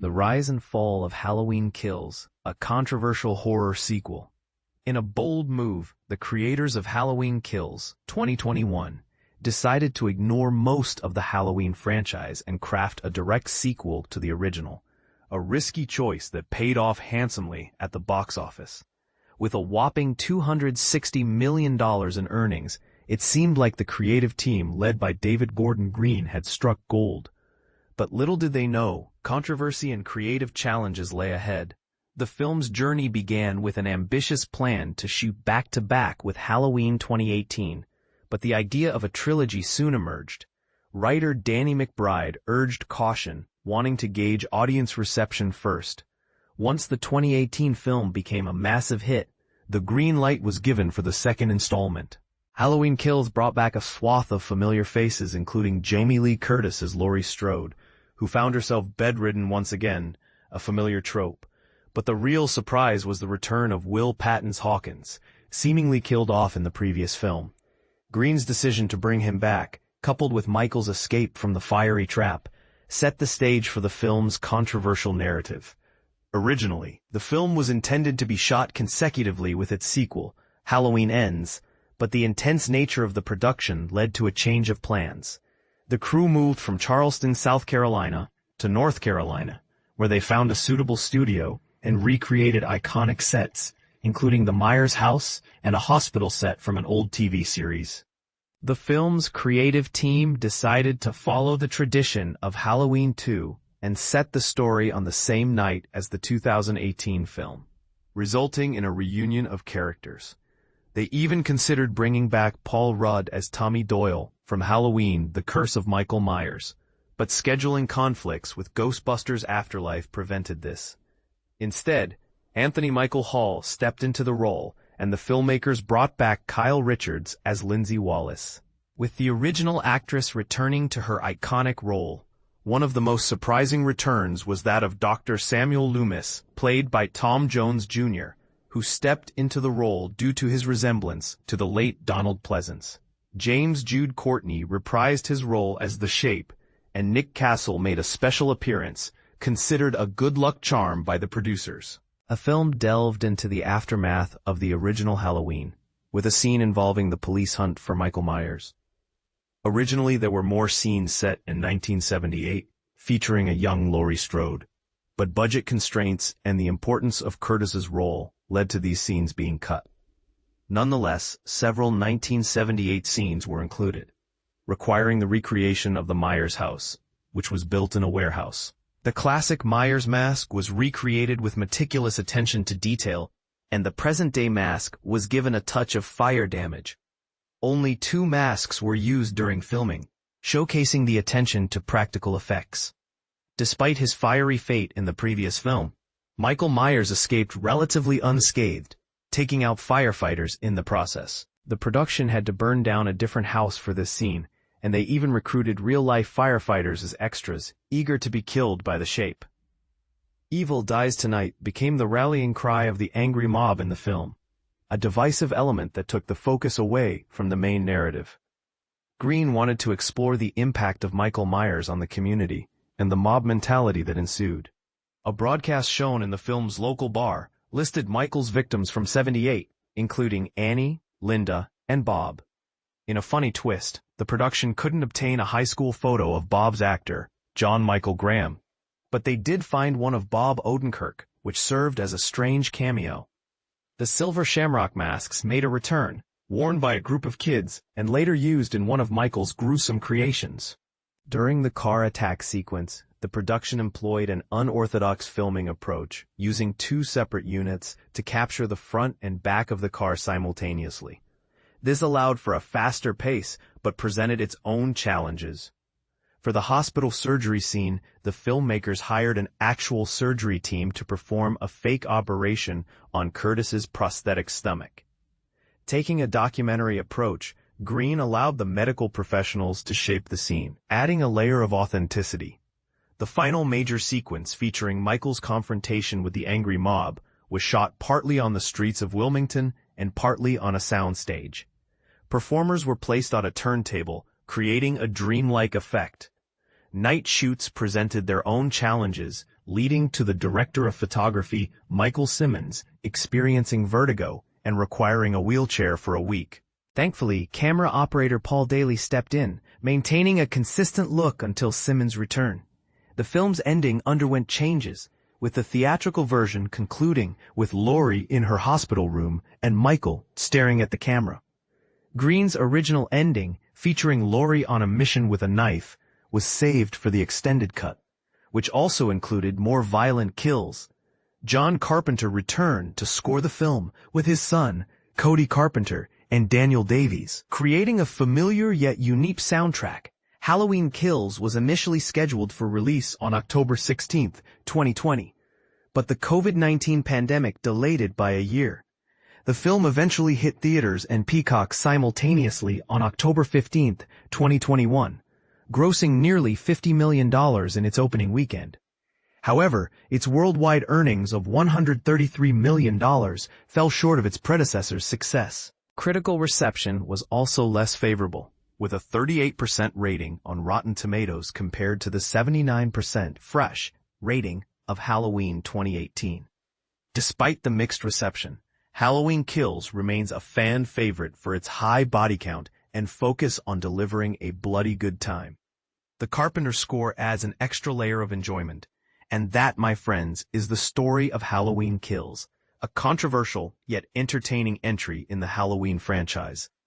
The Rise and Fall of Halloween Kills, a controversial horror sequel. In a bold move, the creators of Halloween Kills, 2021, decided to ignore most of the Halloween franchise and craft a direct sequel to the original, a risky choice that paid off handsomely at the box office. With a whopping $260 million in earnings, it seemed like the creative team led by David Gordon Green had struck gold. But little did they know, controversy and creative challenges lay ahead. The film's journey began with an ambitious plan to shoot back-to-back with Halloween 2018, but the idea of a trilogy soon emerged. Writer Danny McBride urged caution, wanting to gauge audience reception first. Once the 2018 film became a massive hit, the green light was given for the second installment. Halloween Kills brought back a swath of familiar faces, including Jamie Lee Curtis as Laurie Strode, who found herself bedridden once again, a familiar trope. But the real surprise was the return of Will Patton's Hawkins, seemingly killed off in the previous film. Green's decision to bring him back, coupled with Michael's escape from the fiery trap, set the stage for the film's controversial narrative. Originally, the film was intended to be shot consecutively with its sequel, Halloween Ends, but the intense nature of the production led to a change of plans. The crew moved from Charleston, South Carolina, to North Carolina, where they found a suitable studio and recreated iconic sets, including the Myers house and a hospital set from an old TV series. The film's creative team decided to follow the tradition of Halloween 2 and set the story on the same night as the 2018 film, resulting in a reunion of characters. They even considered bringing back Paul Rudd as Tommy Doyle from Halloween: The Curse of Michael Myers, but scheduling conflicts with Ghostbusters Afterlife prevented this. Instead, Anthony Michael Hall stepped into the role, and the filmmakers brought back Kyle Richards as Lindsay Wallace. With the original actress returning to her iconic role, one of the most surprising returns was that of Dr. Samuel Loomis, played by Tom Jones Jr., who stepped into the role due to his resemblance to the late Donald Pleasance. James Jude Courtney reprised his role as The Shape, and Nick Castle made a special appearance, considered a good luck charm by the producers. A film delved into the aftermath of the original Halloween, with a scene involving the police hunt for Michael Myers. Originally, there were more scenes set in 1978, featuring a young Laurie Strode, but budget constraints and the importance of Curtis's role led to these scenes being cut. Nonetheless, several 1978 scenes were included, requiring the recreation of the Myers house, which was built in a warehouse. The classic Myers mask was recreated with meticulous attention to detail, and the present-day mask was given a touch of fire damage. Only 2 masks were used during filming, showcasing the attention to practical effects. Despite his fiery fate in the previous film, Michael Myers escaped relatively unscathed, taking out firefighters in the process. The production had to burn down a different house for this scene, and they even recruited real-life firefighters as extras, eager to be killed by the Shape. "Evil dies tonight" became the rallying cry of the angry mob in the film, a divisive element that took the focus away from the main narrative. Green wanted to explore the impact of Michael Myers on the community and the mob mentality that ensued. A broadcast shown in the film's local bar listed Michael's victims from '78, including Annie, Linda, and Bob. In a funny twist, the production couldn't obtain a high school photo of Bob's actor, John Michael Graham, but they did find one of Bob Odenkirk, which served as a strange cameo. The silver shamrock masks made a return, worn by a group of kids, and later used in one of Michael's gruesome creations. During the car attack sequence, the production employed an unorthodox filming approach, using 2 separate units to capture the front and back of the car simultaneously. This allowed for a faster pace, but presented its own challenges. For the hospital surgery scene, the filmmakers hired an actual surgery team to perform a fake operation on Curtis's prosthetic stomach. Taking a documentary approach, Green allowed the medical professionals to shape the scene, adding a layer of authenticity. The final major sequence featuring Michael's confrontation with the angry mob was shot partly on the streets of Wilmington and partly on a soundstage. Performers were placed on a turntable, creating a dreamlike effect. Night shoots presented their own challenges, leading to the director of photography, Michael Simmons, experiencing vertigo and requiring a wheelchair for a week. Thankfully, camera operator Paul Daly stepped in, maintaining a consistent look until Simmons' return. The film's ending underwent changes, with the theatrical version concluding with Laurie in her hospital room and Michael staring at the camera. Green's original ending, featuring Laurie on a mission with a knife, was saved for the extended cut, which also included more violent kills. John Carpenter returned to score the film with his son, Cody Carpenter, and Daniel Davies, creating a familiar yet unique soundtrack. Halloween Kills was initially scheduled for release on October 16, 2020, but the COVID-19 pandemic delayed it by a year. The film eventually hit theaters and Peacock simultaneously on October 15, 2021, grossing nearly $50 million in its opening weekend. However, its worldwide earnings of $133 million fell short of its predecessor's success. Critical reception was also less favorable, with a 38% rating on Rotten Tomatoes compared to the 79% fresh rating of Halloween 2018. Despite the mixed reception, Halloween Kills remains a fan favorite for its high body count and focus on delivering a bloody good time. The Carpenter score adds an extra layer of enjoyment, and that, my friends, is the story of Halloween Kills, a controversial yet entertaining entry in the Halloween franchise.